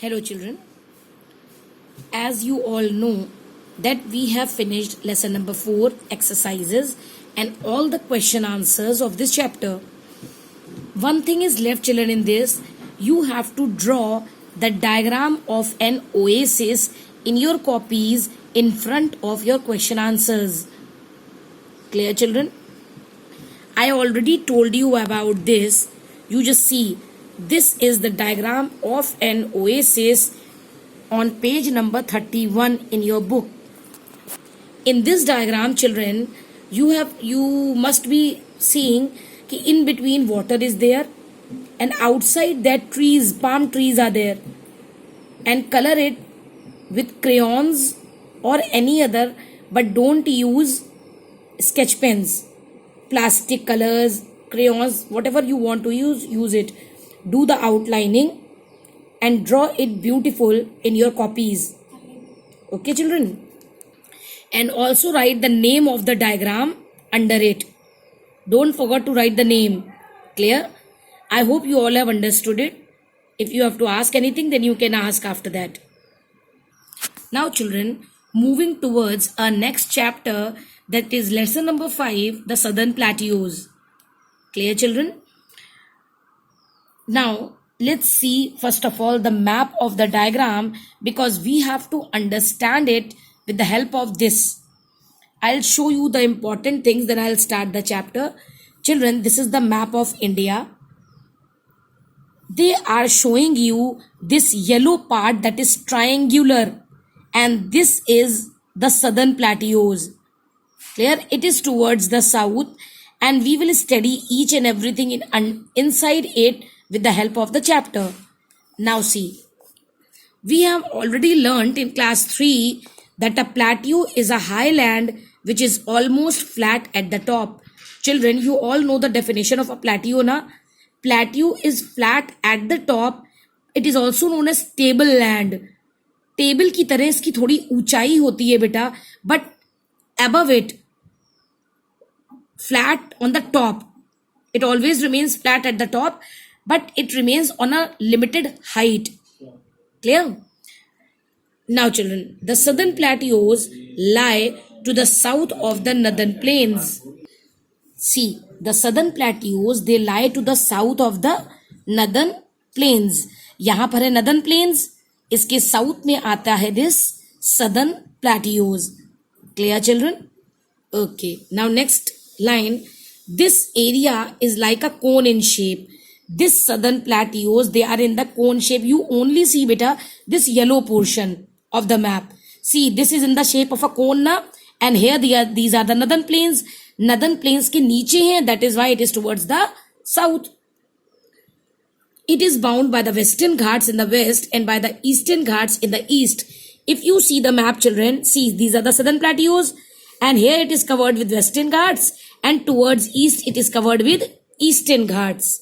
Hello children, as you all know that we have finished lesson number 4 exercises and all the question answers of this chapter. One thing is left children in this, you have to draw the diagram of an oasis in your copies in front of your question answers. Clear children? I already told you about this. You just see, this is the diagram of an oasis on page number 31 in your book. In this diagram children, you must be seeing कि in between water is there and outside that trees, palm trees are there, and color it with crayons or any other, but don't use sketch pens, plastic colors, crayons, whatever you want to use it. Do the outlining and draw it beautiful in your copies. Okay children? And also write the name of the diagram under it. Don't forget to write the name. Clear? I hope you all have understood it. If you have to ask anything, then you can ask after that. Now children, moving towards our next chapter, that is lesson number 5, the Southern Plateaus. Clear children? Now let's see first of all the map of the diagram, because we have to understand it with the help of this. I'll show you the important things, then I'll start the chapter. Children, this is the map of India. They are showing you this yellow part that is triangular, and this is the Southern Plateaus. Clear? It is towards the south, and we will study each and everything inside it with the help of the chapter. Now see, we have already learnt in class 3 that a plateau is a highland which is almost flat at the top. Children, you all know the definition of a plateau, na? Plateau is flat at the top. It is also known as table land. Table की तरह इसकी थोड़ी ऊंचाई होती है बेटा, but above it, flat on the top. It always remains flat at the top, but it remains on a limited height. Clear? Now children, the Southern Plateaus lie to the south of the Northern Plains. See, the Southern Plateaus, they lie to the south of the Northern Plains. यहाँ पर है Northern Plains, इसके south में आता है this Southern Plateaus. Clear children? Okay, now next line. This area is like a cone in shape. This Southern Plateaus, they are in the cone shape. You only see beta this yellow portion of the map. See, this is in the shape of a cone na, and here these are the Northern Plains. Northern Plains के नीचे हैं, that is why it is towards the south. It is bound by the Western Ghats in the west and by the Eastern Ghats in the east. If you see the map children, see these are the Southern Plateaus, and here it is covered with Western Ghats, and towards east it is covered with Eastern Ghats.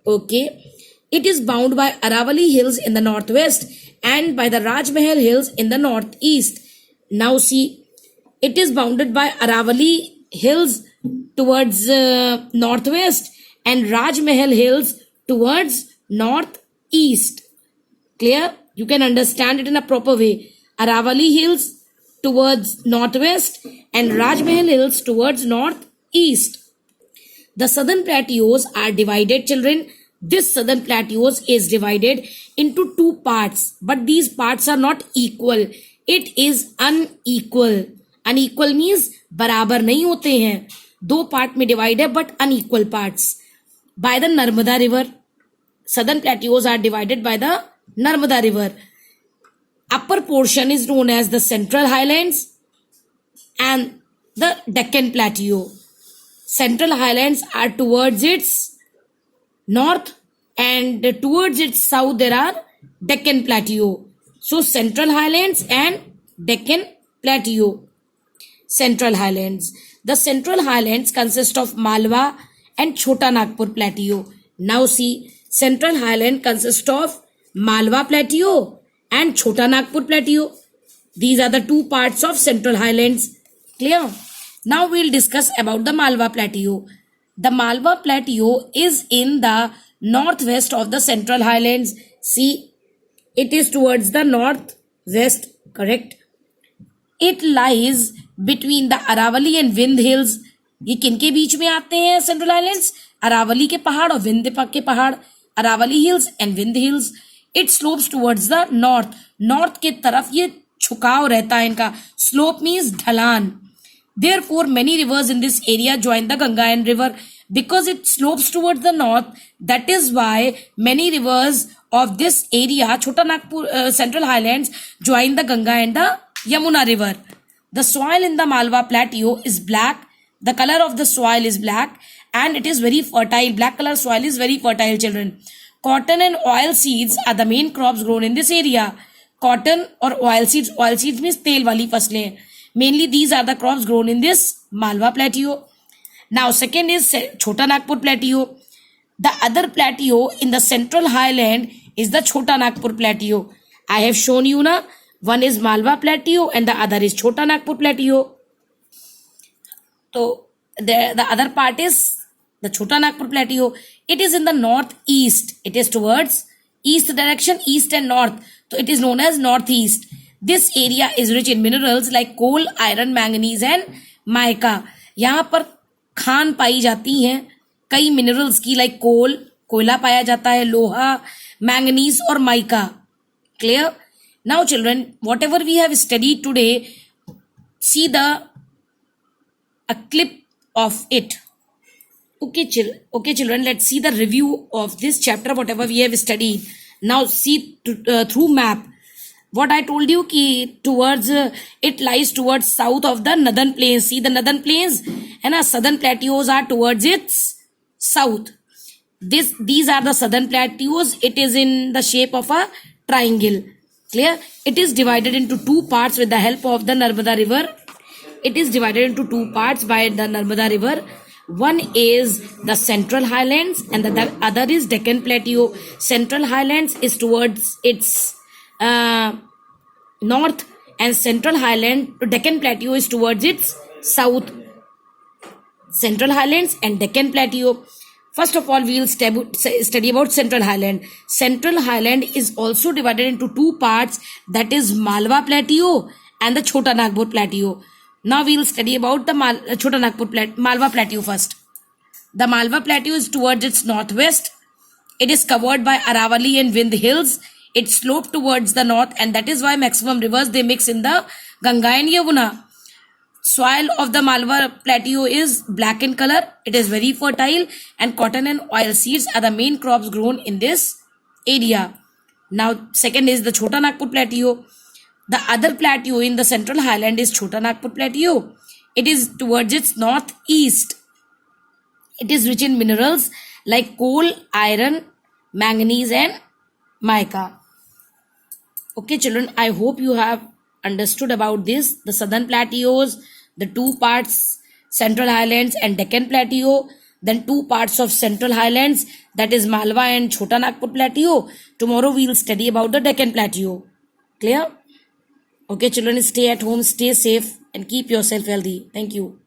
Okay, it is bound by Aravalli Hills in the northwest and by the Rajmahal Hills in the northeast. Now see, it is bounded by Aravalli Hills towards northwest and Rajmahal Hills towards northeast. Clear? You can understand it in a proper way. Aravalli Hills towards northwest and Rajmahal Hills towards northeast. The Southern Plateaus are divided, children. This Southern Plateaus is divided into two parts, but these parts are not equal. It is unequal. Unequal means बराबर नहीं होते हैं. दो part में divide है, but unequal parts. By the Narmada River, Southern Plateaus are divided by the Narmada River. Upper portion is known as the Central Highlands and the Deccan Plateau. Central Highlands are towards its north, and towards its south there are Deccan Plateau. So Central Highlands and Deccan Plateau. Central Highlands. The Central Highlands consist of Malwa and Chota Nagpur Plateau. Now see, Central Highland consists of Malwa Plateau and Chota Nagpur Plateau. These are the two parts of Central Highlands. Clear? Now we'll discuss about the Malwa Plateau. The Malwa Plateau is in the northwest of the Central Highlands. See, It is towards the northwest, correct? It lies between the Aravali and Vindh hills. ये किनके बीच में आते हैं central islands? Aravalli के पहाड़ और विंध्य के पहाड़, Aravalli hills and Vindhya hills. It slopes towards the north, north के तरफ ये झुकाव रहता है इनका. स्लोप मीन्स ढलान. Therefore, many rivers in this area join the Ganga and river because it slopes towards the north. That is why many rivers of this area, Chota Nagpur Central Highlands, join the Ganga and the Yamuna river. The soil in the Malwa Plateau is black. The color of the soil is black and it is very fertile. Black color soil is very fertile, children. Cotton and oil seeds are the main crops grown in this area. Cotton or oil seeds means tel wali faslein. Mainly these are the crops grown in this Malwa Plateau. Now second is Chota Nagpur Plateau. The other plateau in the Central Highland is the Chota Nagpur Plateau. I have shown you na, one is Malwa Plateau and the other is Chota Nagpur Plateau. So the other part is the Chota Nagpur Plateau. It is in the northeast. It is towards east direction, east and north. So it is known as northeast. This area is rich in minerals like coal, iron, manganese and mica. यहाँ पर खान पाई जाती हैं कई minerals की, like कोल, कोयला पाया जाता है, लोहा, मैंगनीज और mica. Clear? Now children, whatever we have studied today, see the a clip of it. Okay children, let's see the review of this chapter, whatever we have studied. Now see through map. What I told you ki towards it lies towards south of the northern plains. See the northern plains and southern plateaus are towards its south. These are the southern plateaus. It is in the shape of a triangle. Clear? It is divided into two parts with the help of the Narmada river. It is divided into two parts by the Narmada river. One is the Central Highlands and the other is Deccan Plateau. Central Highlands is towards its north and Central Highland, Deccan Plateau is towards its south. Central Highlands and Deccan Plateau. First of all, we will study about Central Highland. Central Highland is also divided into two parts, that is Malwa Plateau and the Chota Nagpur Plateau. Now we will study about the Malwa Plateau first. The Malwa Plateau is towards its northwest. It is covered by Aravali and Vindh hills. It slopes towards the north and that is why maximum rivers they mix in the Ganga and Yamuna. Soil of the Malwa Plateau is black in color. It is very fertile and cotton and oil seeds are the main crops grown in this area. Now second is the Chota Nagpur Plateau. The other plateau in the Central Highland is Chota Nagpur Plateau. It is towards its northeast. It is rich in minerals like coal, iron, manganese and mica. Okay children, I hope you have understood about this. The southern plateaus, the two parts Central Highlands and Deccan Plateau, then two parts of Central Highlands, that is Malwa and Chota Nagpur Plateau. Tomorrow we will study about the Deccan Plateau. Clear? Okay children, stay at home, stay safe and keep yourself healthy. Thank you.